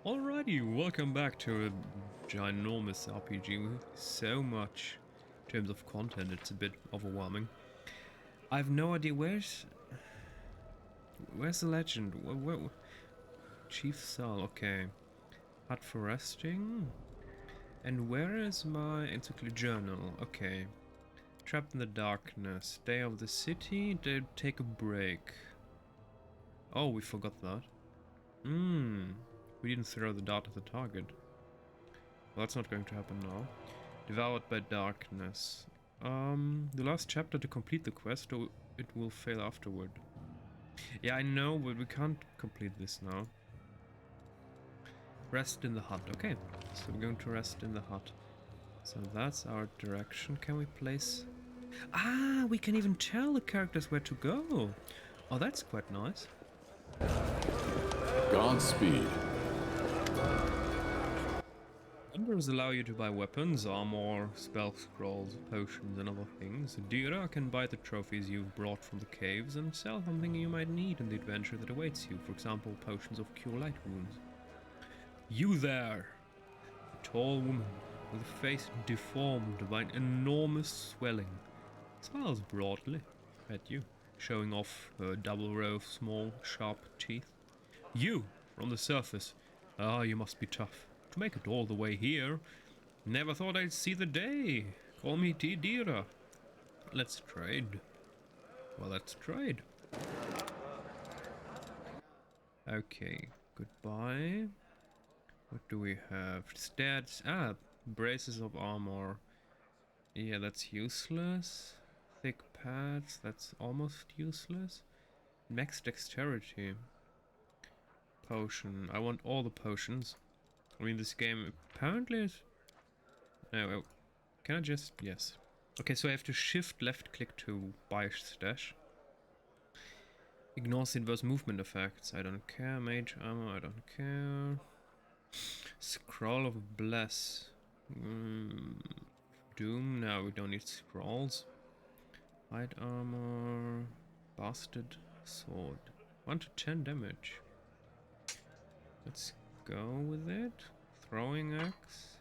Alrighty, welcome back to a ginormous RPG with so much in terms of content, it's a bit overwhelming. I have no idea where's the legend? Where Chief Cell, okay. Hut for resting. And where is my encyclopedia journal? Okay. Trapped in the darkness. Day of the city, take a break. Oh, we forgot that. We didn't throw the dart at the target. Well, that's not going to happen now. Devoured by darkness. The last chapter to complete the quest, or it will fail afterward. Yeah, I know, but we can't complete this now. Rest in the hut. Okay, so we're going to rest in the hut. So that's our direction. Can we place... Ah, we can even tell the characters where to go. Oh, that's quite nice. Godspeed. Members allow you to buy weapons, armor, spell scrolls, potions and other things. Dira can buy the trophies you've brought from the caves and sell something you might need in the adventure that awaits you, for example potions of cure light wounds. You there! A tall woman with a face deformed by an enormous swelling smiles broadly at you, showing off her double row of small, sharp teeth. You, from the surface. Ah, you must be tough. To make it all the way here. Never thought I'd see the day. Call me Dira. Let's trade. Well, let's trade. Okay, goodbye. What do we have? Stats. Ah, braces of armor. Yeah, that's useless. Thick pads. That's almost useless. Max dexterity. Potion. I want all the potions. I mean, this game apparently is... No, can I just... Yes. Okay, so I have to shift left click to buy stash. Ignores inverse movement effects. I don't care. Mage armor. I don't care. Scroll of Bless. Doom. No, we don't need scrolls. Light armor. Bastard sword. 1 to 10 damage. Let's go with it. Throwing axe.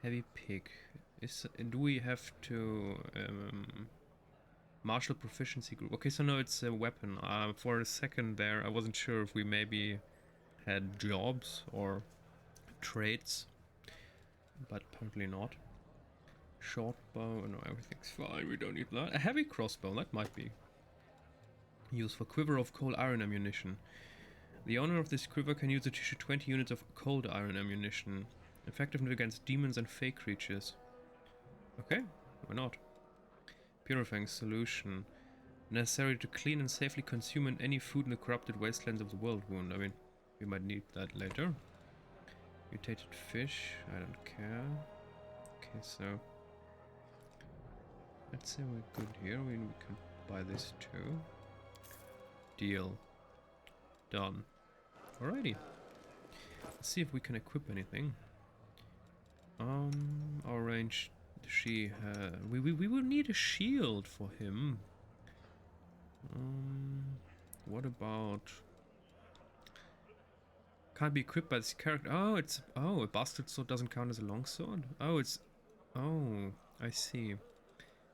Heavy pick. Do we have to martial proficiency group? Okay, so no, it's a weapon. For a second there, I wasn't sure if we maybe had jobs or traits, but apparently not. Short bow. No, everything's fine. We don't need that. A heavy crossbow. That might be used for quiver of cold iron ammunition. The owner of this quiver can use it to shoot 20 units of cold iron ammunition. Effective against demons and fey creatures. Okay, why not? Purifying solution. Necessary to clean and safely consume any food in the corrupted wastelands of the world wound. I mean, we might need that later. Mutated fish, I don't care. Okay, so... let's say we're good here. We can buy this too. Deal. Done. Alrighty. Let's see if we can equip anything. Our range, we will need a shield for him. What about... Can't be equipped by this character. Oh, it's... Oh, a bastard sword doesn't count as a longsword? Oh, it's... Oh, I see.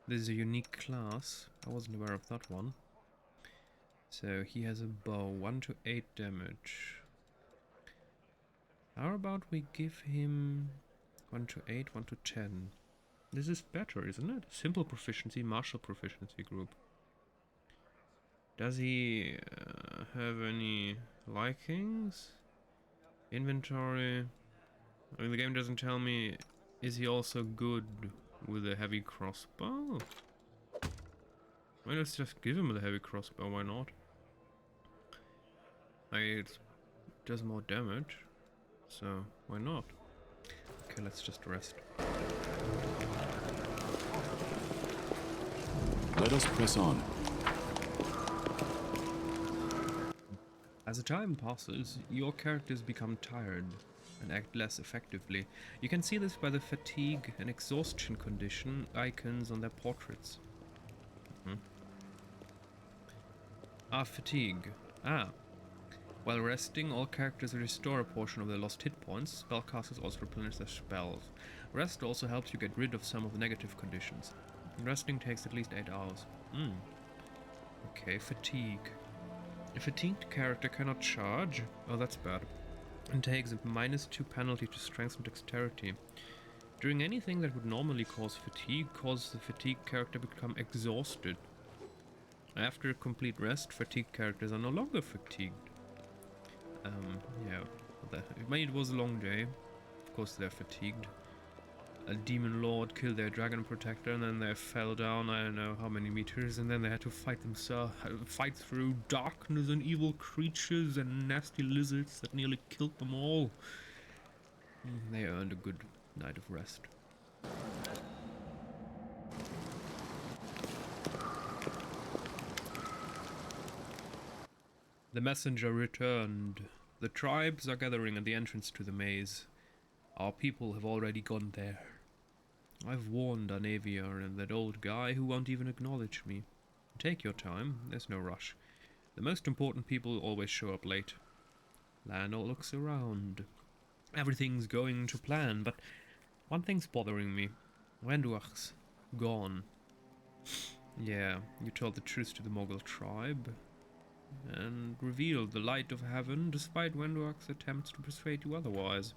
This is a unique class. I wasn't aware of that one. So he has a bow, 1 to 8 damage. How about we give him 1 to 8, 1 to 10? This is better, isn't it? Simple proficiency, martial proficiency group. Does he have any likings? Inventory. I mean, the game doesn't tell me. Is he also good with a heavy crossbow? Well, let's just give him the heavy crossbow, why not? It does more damage, so why not? Okay, let's just rest. Let us press on. As the time passes, your characters become tired and act less effectively. You can see this by the fatigue and exhaustion condition icons on their portraits. Fatigue. While resting, all characters restore a portion of their lost hit points. Spellcasters also replenish their spells. Rest also helps you get rid of some of the negative conditions. Resting takes at least 8 hours. Okay, fatigue. A fatigued character cannot charge. Oh, that's bad. And takes a -2 penalty to strength and dexterity. Doing anything that would normally cause fatigue causes the fatigued character to become exhausted. After a complete rest, fatigued characters are no longer fatigued. Yeah. It was a long day. Of course they're fatigued. A demon lord killed their dragon protector, and then they fell down I don't know how many meters, and then they had to fight themselves, fight through darkness and evil creatures and nasty lizards that nearly killed them all. They earned a good night of rest. The messenger returned. The tribes are gathering at the entrance to the maze. Our people have already gone there. I've warned Anavia and that old guy who won't even acknowledge me. Take your time, there's no rush. The most important people always show up late. Lana looks around. Everything's going to plan, but one thing's bothering me. Wenduach's gone. Yeah, you told the truth to the Mogul tribe and revealed the light of heaven despite Wenduach's attempts to persuade you otherwise.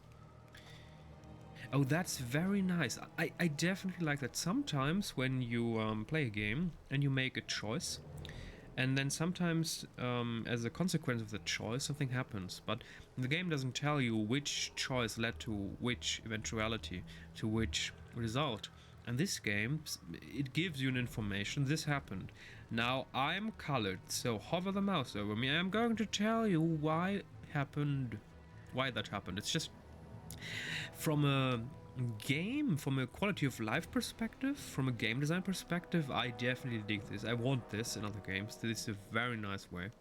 Oh, that's very nice. I definitely like that. Sometimes when you play a game and you make a choice, and then sometimes as a consequence of the choice something happens, but the game doesn't tell you which choice led to which eventuality, to which result. And this game, it gives you an information. This happened. Now I'm colored, so hover the mouse over me. I'm going to tell you why that happened. It's just from a game, from a quality of life perspective, from a game design perspective, I definitely dig this. I want this in other games. This is a very nice way,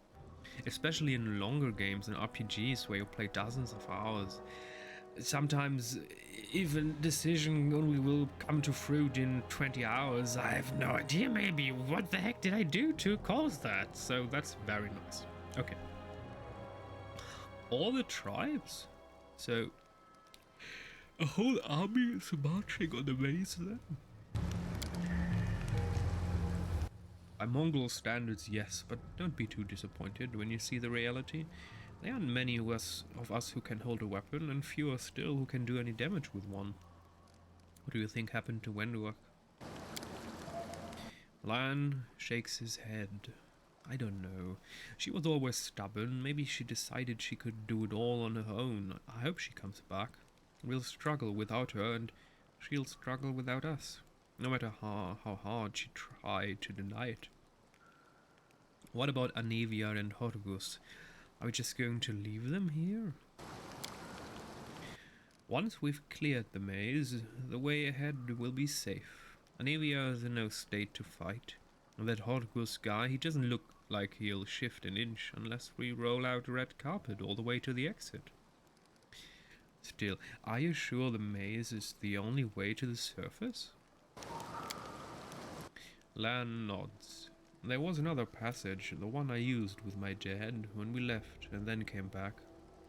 especially in longer games and RPGs where you play dozens of hours. Sometimes even decision only will come to fruit in 20 hours. I have no idea maybe what the heck did I do to cause that. So that's very nice. Okay. All the tribes. So a whole army is marching on the maze then? By Mongol standards, yes, but don't be too disappointed when you see the reality. There aren't many of us who can hold a weapon, and fewer still who can do any damage with one. What do you think happened to Wenduach? Lan shakes his head. I don't know. She was always stubborn. Maybe she decided she could do it all on her own. I hope she comes back. We'll struggle without her, and she'll struggle without us, no matter how hard she tried to deny it. What about Anavia and Horgus? Are we just going to leave them here? Once we've cleared the maze, the way ahead will be safe. Anavia is in no state to fight. And that Horgus guy, he doesn't look like he'll shift an inch unless we roll out a red carpet all the way to the exit. Still, are you sure the maze is the only way to the surface? Lan nods. There was another passage, the one I used with my dad when we left and then came back.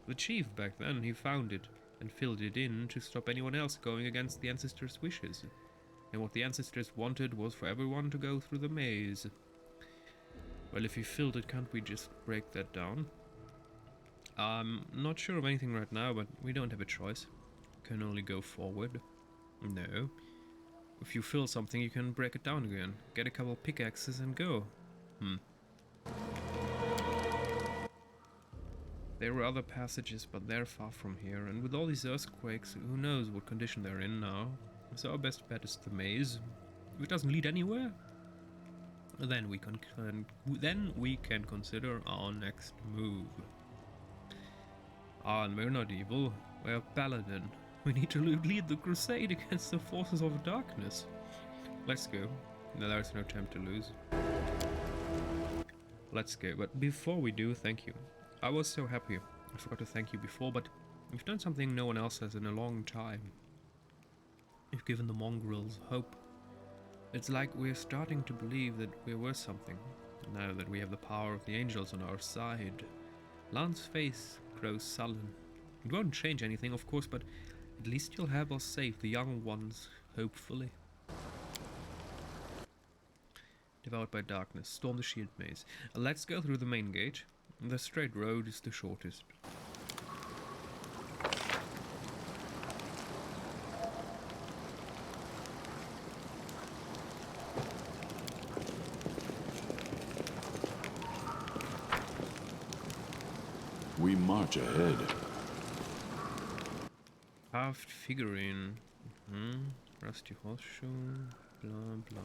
The chief back then, he found it and filled it in to stop anyone else going against the ancestors' wishes. And what the ancestors wanted was for everyone to go through the maze. Well, if he filled it, can't we just break that down? I'm not sure of anything right now, but we don't have a choice. We can only go forward. No. If you fill something, you can break it down again. Get a couple pickaxes and go. There were other passages, but they're far from here, and with all these earthquakes, who knows what condition they're in now. So our best bet is the maze. If it doesn't lead anywhere, then we can consider our next move. Ah, and we're not evil. We're paladin. We need to lead the crusade against the forces of darkness. Let's go. There's no time to lose. Let's go. But before we do, thank you. I was so happy. I forgot to thank you before, but you've done something no one else has in a long time. You've given the mongrels hope. It's like we're starting to believe that we're worth something, now that we have the power of the angels on our side. Lan's face grows sullen. It won't change anything, of course, but at least you'll help us save the young ones, hopefully. Devoured by darkness. Storm the shield maze. Let's go through the main gate. The straight road is the shortest. We march ahead. Carved figurine. Rusty horseshoe. Blah blah.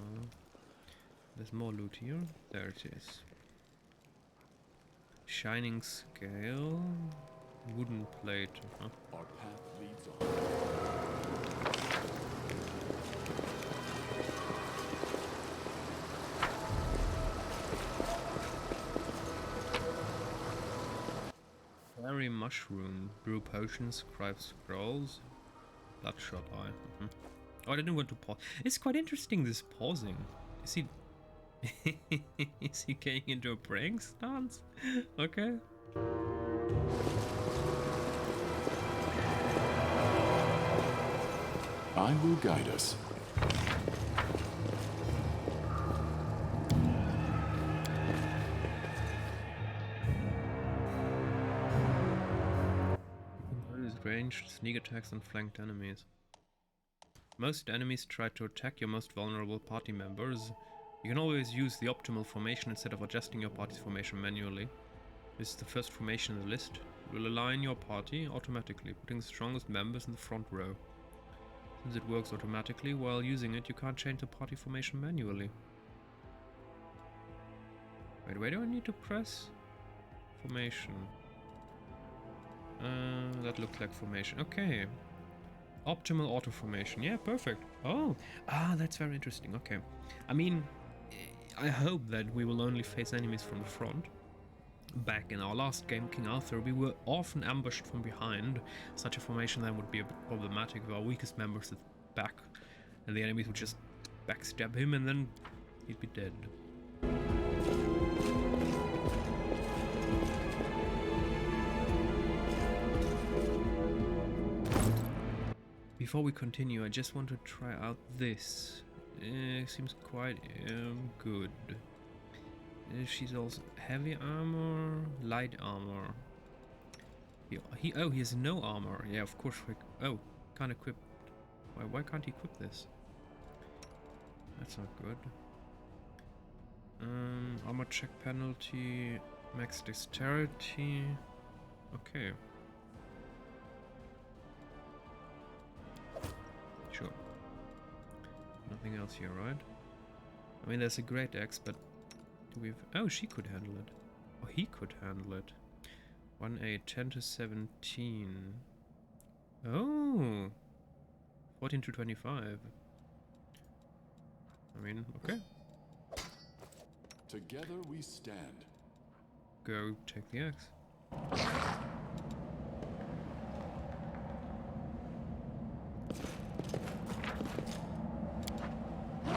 There's more loot here. There it is. Shining scale. Wooden plate. Our path leads on. Fairy mushroom. Brew potions. Scribe scrolls. Bloodshot eye. Oh, I didn't want to pause. It's quite interesting, this pausing. Is he... Is he getting into a praying stance? Okay. I will guide us. Ranged sneak attacks on flanked enemies. Most enemies try to attack your most vulnerable party members. You can always use the optimal formation instead of adjusting your party's formation manually. This is the first formation in the list. It will align your party automatically, putting the strongest members in the front row. Since it works automatically, while using it you can't change the party formation manually. Wait, where do I need to press? Formation. That looks like formation. Okay. Optimal auto formation. Yeah, perfect. Oh, that's very interesting. Okay. I mean, I hope that we will only face enemies from the front. Back in our last game, King Arthur, we were often ambushed from behind. Such a formation then would be a bit problematic if our weakest members at the back, and the enemies would just backstab him and then he'd be dead. Before we continue, I just want to try out this. Seems quite good. She's also heavy armor, light armor. He has no armor. Yeah, of course. Can't equip. Why can't he equip this? That's not good. Armor check penalty, max dexterity. Okay. Sure. Nothing else here, right? I mean, there's a great axe, but do we have... Oh, she could handle it. Oh, he could handle it. 1-8, 10 to 17. Oh! 14 to 25. I mean, okay. Together we stand. Go take the axe.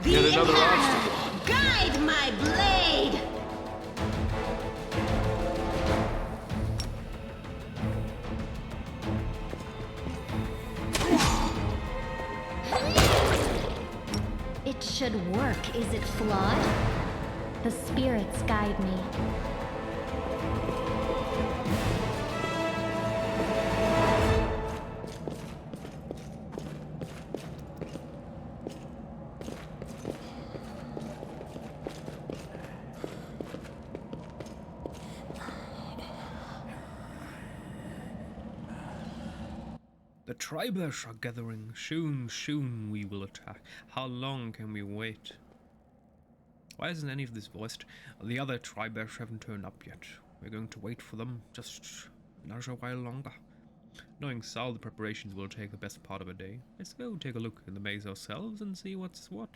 Get another obstacle. Guide my blade. It should work. Is it flawed? The spirits guide me. The tribers are gathering. Soon we will attack. How long can we wait? Why isn't any of this voiced? The other tribers haven't turned up yet. We're going to wait for them just another while longer. Knowing Sal, the preparations will take the best part of a day. Let's go take a look in the maze ourselves and see what's what.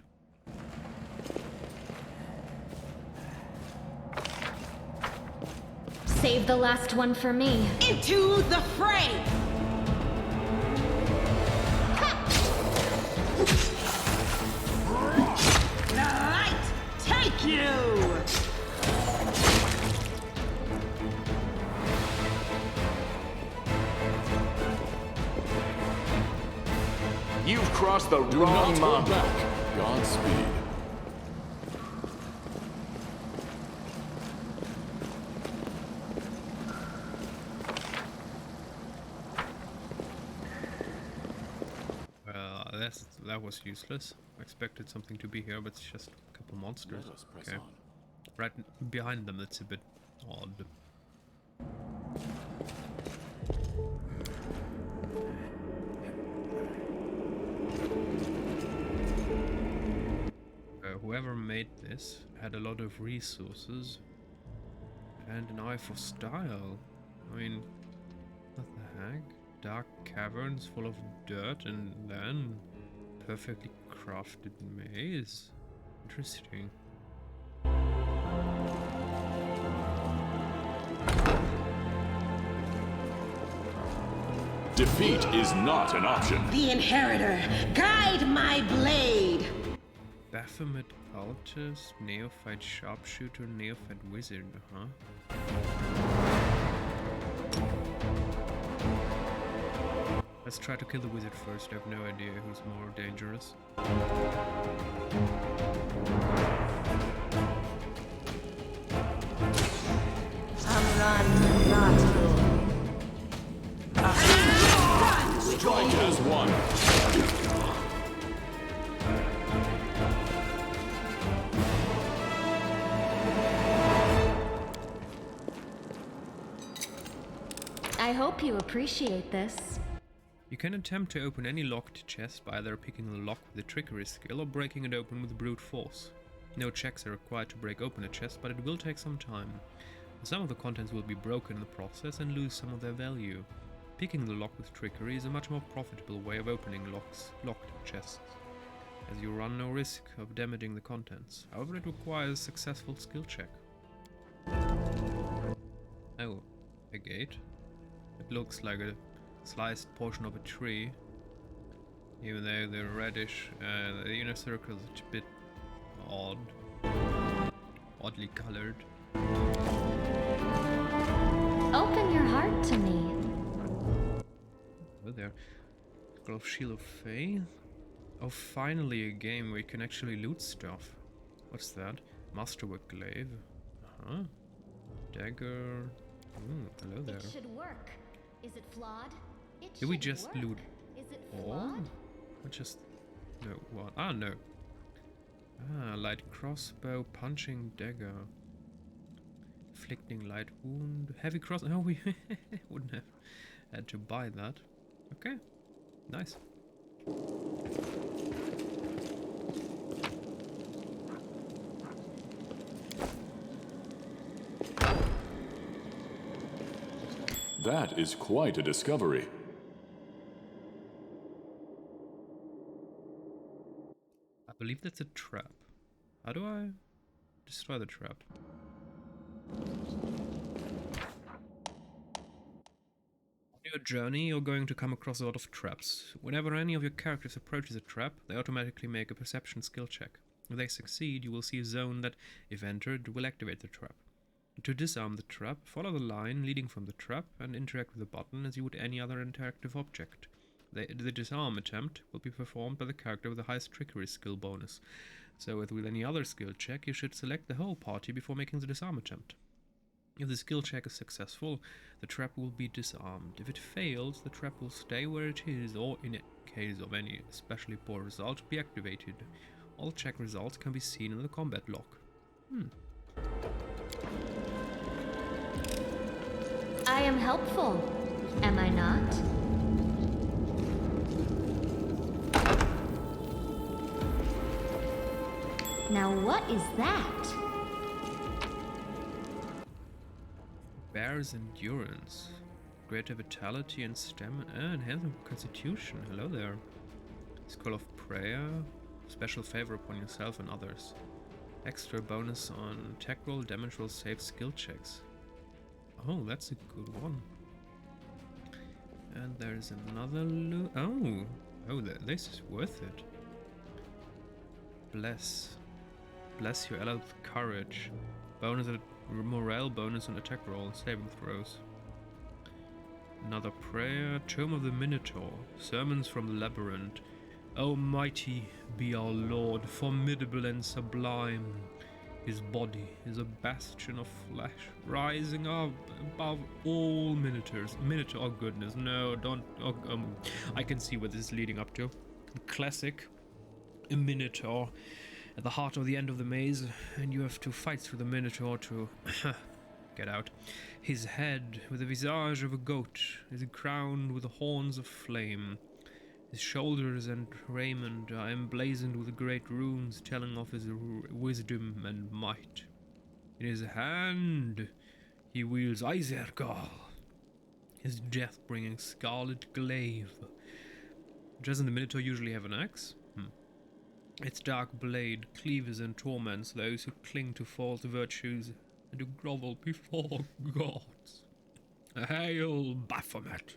Save the last one for me. Into the fray. The light take you! You've crossed the Do wrong not hold mountain. back. Godspeed. That was useless. I expected something to be here, but it's just a couple monsters. Let us press Okay. on. Right behind them, that's a bit odd. Whoever made this had a lot of resources and an eye for style. I mean, what the heck? Dark caverns full of dirt and then perfectly crafted maze. Interesting. Defeat is not an option. The Inheritor, guide my blade. Baphomet cultist, neophyte sharpshooter, neophyte wizard, huh? Let's try to kill the wizard first. I have no idea who's more dangerous. Strike as one. I hope you appreciate this. You can attempt to open any locked chest by either picking the lock with the trickery skill or breaking it open with brute force. No checks are required to break open a chest, but it will take some time. Some of the contents will be broken in the process and lose some of their value. Picking the lock with trickery is a much more profitable way of opening locked chests, as you run no risk of damaging the contents. However, it requires a successful skill check. Oh, a gate. It looks like a sliced portion of a tree, even though the reddish, the inner circle is a bit odd, oddly colored. Open your heart to me. Oh, there. Scroll of Shield of Faith. Oh, finally a game where you can actually loot stuff. What's that? Masterwork glaive. Uh-huh. Dagger. Ooh, hello there. It should work. Is it flawed? It Did we should just work. loot Is it all? flawed? Or just... No, what? Ah, no. Ah, light crossbow, punching dagger. Inflicting light wound. Heavy cross... Oh, we wouldn't have had to buy that. Okay. Nice. That is quite a discovery. I believe that's a trap. How do I destroy the trap? On your journey, you're going to come across a lot of traps. Whenever any of your characters approaches a trap, they automatically make a perception skill check. If they succeed, you will see a zone that, if entered, will activate the trap. To disarm the trap, follow the line leading from the trap and interact with the button as you would any other interactive object. The disarm attempt will be performed by the character with the highest trickery skill bonus, so as with any other skill check, you should select the whole party before making the disarm attempt. If the skill check is successful, the trap will be disarmed. If it fails, the trap will stay where it is, or in case of any especially poor result, be activated. All check results can be seen in the combat log. I am helpful, am I not? Now what is that? Bear's endurance, greater vitality and stamina, and enhancement constitution. Hello there. Scroll of prayer, special favor upon yourself and others. Extra bonus on attack roll, damage roll, save, skill checks. Oh, that's a good one. And there's another loot. Oh, this is worth it. Bless your ally with courage. Bonus at morale bonus on attack roll, saving throws. Another prayer. Tome of the Minotaur. Sermons from the Labyrinth. Almighty be our Lord, formidable and sublime. His body is a bastion of flesh, rising up above all minotaurs. Minotaur, oh goodness, no, don't. Oh, I can see what this is leading up to. Classic. A minotaur at the heart of the end of the maze, and you have to fight through the minotaur to get out. His head, with the visage of a goat, is crowned with horns of flame. His shoulders and raiment are emblazoned with great runes telling of his wisdom and might. In his hand he wields Izergal, his death-bringing scarlet glaive. Doesn't the Minotaur usually have an axe? Its dark blade cleaves and torments those who cling to false virtues and who grovel before gods. Hail, Baphomet!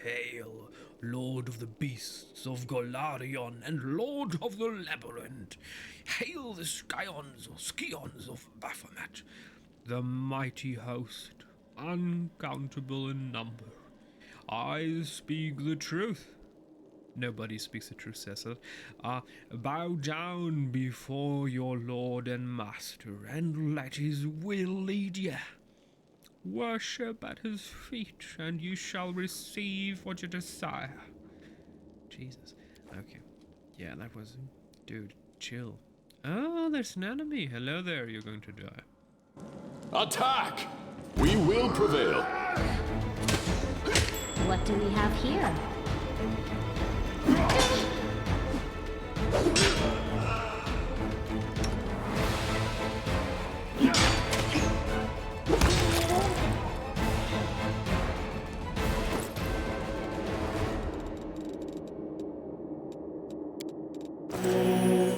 Hail, Lord of the Beasts of Golarion and Lord of the Labyrinth! Hail the Scions of Baphomet, the mighty host, uncountable in number. I speak the truth. Nobody speaks the truth, Cecil. Bow down before your Lord and Master, and let his will lead ye. Worship at his feet, and you shall receive what you desire. Jesus. Okay. Yeah, that was... Dude, chill. Oh, there's an enemy. Hello there, you're going to die. Attack! We will prevail. What do we have here?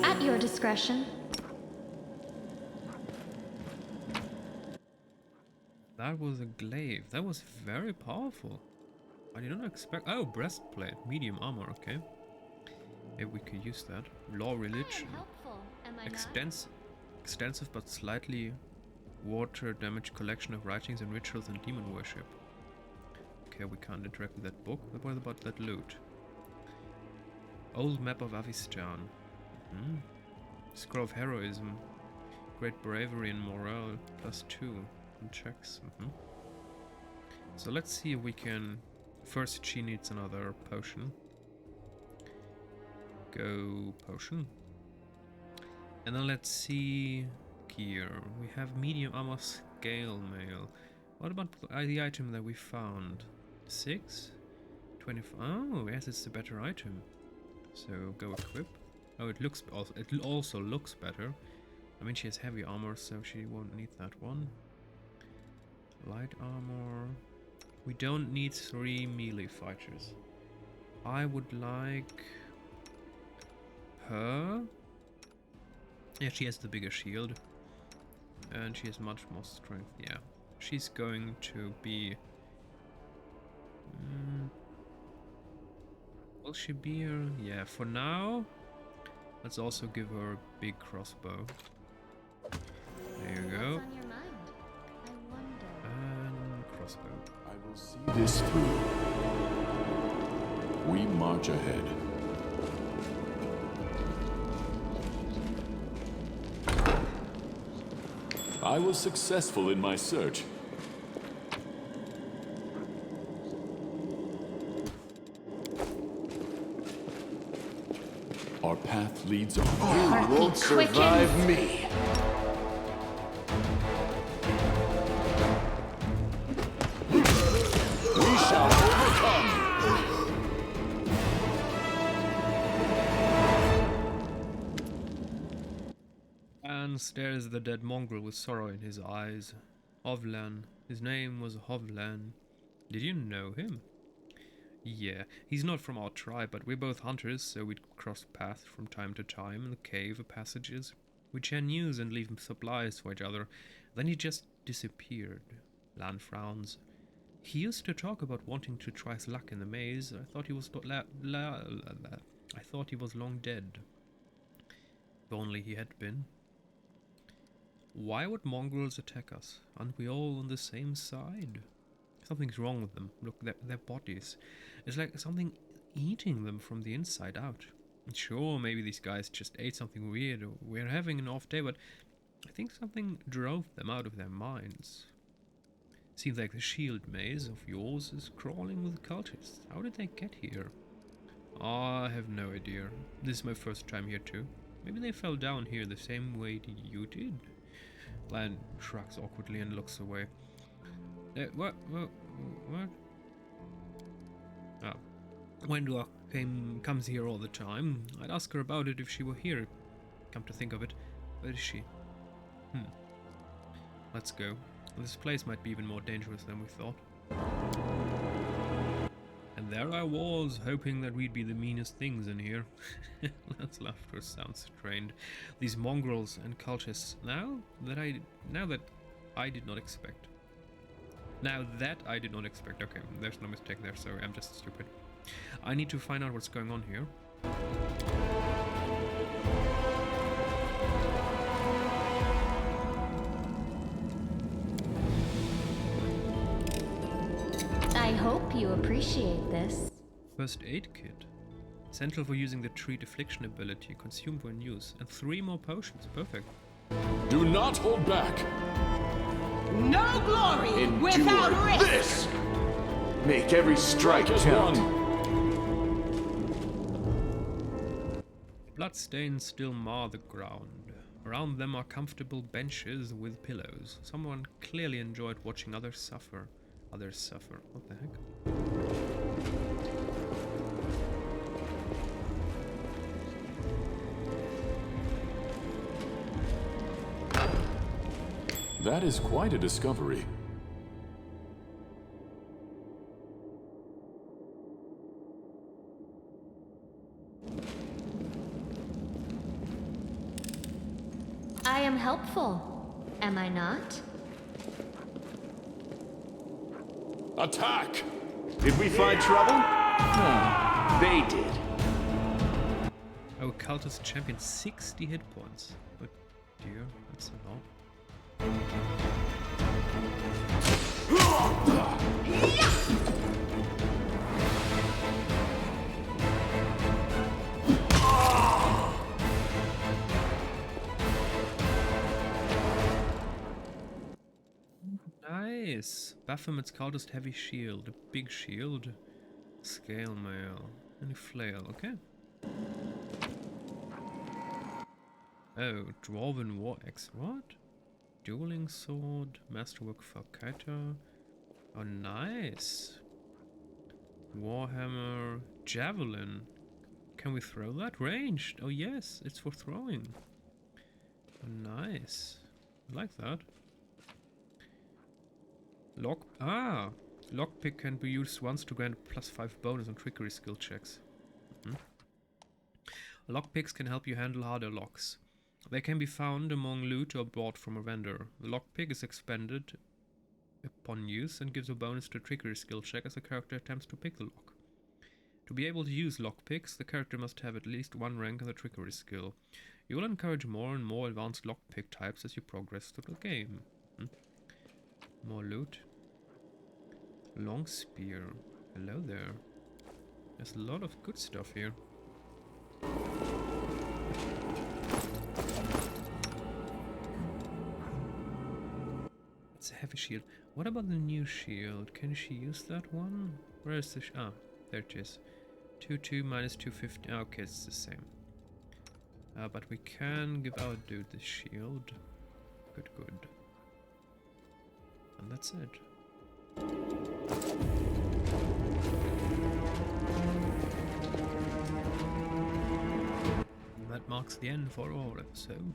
At your discretion. That was a glaive. That was very powerful. I did not expect... Oh, breastplate. Medium armor, okay. Maybe we could use that. Law religion. Extensive but slightly water damage collection of writings and rituals and demon worship. Okay, we can't interact with that book. But what about that loot? Old map of Avistan. Scroll of heroism. Great bravery and morale. +2 in checks. So let's see if we can... First she needs another potion. Go potion. And then let's see here. We have medium armor scale mail. What about the item that we found? 6? 25. Oh, yes, it's the better item. So go equip. Oh, it also looks better. I mean, she has heavy armor, so she won't need that one. Light armor. We don't need 3 melee fighters. I would like her. Yeah, she has the bigger shield. And she has much more strength. Yeah. She's going to be... will she be her? Yeah, for now. Let's also give her a big crossbow. There you go. And crossbow. I will see this through. We march ahead. I was successful in my search. Our path leads on. You won't survive me. We shall overcome! And stares the dead mongrel with sorrow in his eyes. Hovlan. His name was Hovlan. Did you know him? Yeah, he's not from our tribe, but we're both hunters, so we'd cross paths from time to time in the cave or passages. We'd share news and leave supplies for each other. Then he just disappeared. Lan frowns. He used to talk about wanting to try his luck in the maze. I thought he was long dead. If only he had been. Why would mongrels attack us? Aren't we all on the same side? Something's wrong with them. Look, their bodies. It's like something eating them from the inside out. Sure, maybe these guys just ate something weird, or we're having an off day, but I think something drove them out of their minds. Seems like the shield maze of yours is crawling with cultists. How did they get here? I have no idea. This is my first time here too. Maybe they fell down here the same way you did. Lan shrugs awkwardly and looks away. What? Oh. Wendell comes here all the time. I'd ask her about it if she were here. Come to think of it, where is she? Let's go. This place might be even more dangerous than we thought. And there I was, hoping that we'd be the meanest things in here. That's laughter sounds strained. These mongrels and cultists. Now that I did not expect. Okay, there's no mistake there, sorry, I'm just stupid. I need to find out what's going on here. I hope you appreciate this. First aid kit. Essential for using the treat affliction ability, consumed when used. And 3 more potions, perfect. Do not hold back. No glory without risk. This! Make every strike count. Bloodstains still mar the ground. Around them are comfortable benches with pillows. Someone clearly enjoyed watching others suffer. What the heck? That is quite a discovery. I am helpful, am I not? Attack! Did we find trouble? No, they did. Our cultist champion 60 hit points. But dear, that's a lot. Nice! Baphomet's cultist heavy shield, a big shield, scale mail, and a flail, okay. Oh, Dwarven War Axe, what? Dueling Sword, Masterwork Falcata. Oh, nice! Warhammer, Javelin. Can we throw that? Ranged! Oh yes, it's for throwing. Oh, nice. I like that. Lockpick can be used once to grant a +5 bonus on trickery skill checks. Lockpicks can help you handle harder locks. They can be found among loot or bought from a vendor. The lockpick is expended upon use and gives a bonus to a trickery skill check as the character attempts to pick the lock. To be able to use lockpicks, the character must have at least 1 rank in the trickery skill. You will encourage more and more advanced lockpick types as you progress through the game. More loot. Long spear. Hello there. There's a lot of good stuff here. It's a heavy shield. What about the new shield? Can she use that one? Where is the there it is. 2-2 minus 250. Okay, it's the same. But we can give our dude the shield. Good. And that's it. That marks the end for our episode.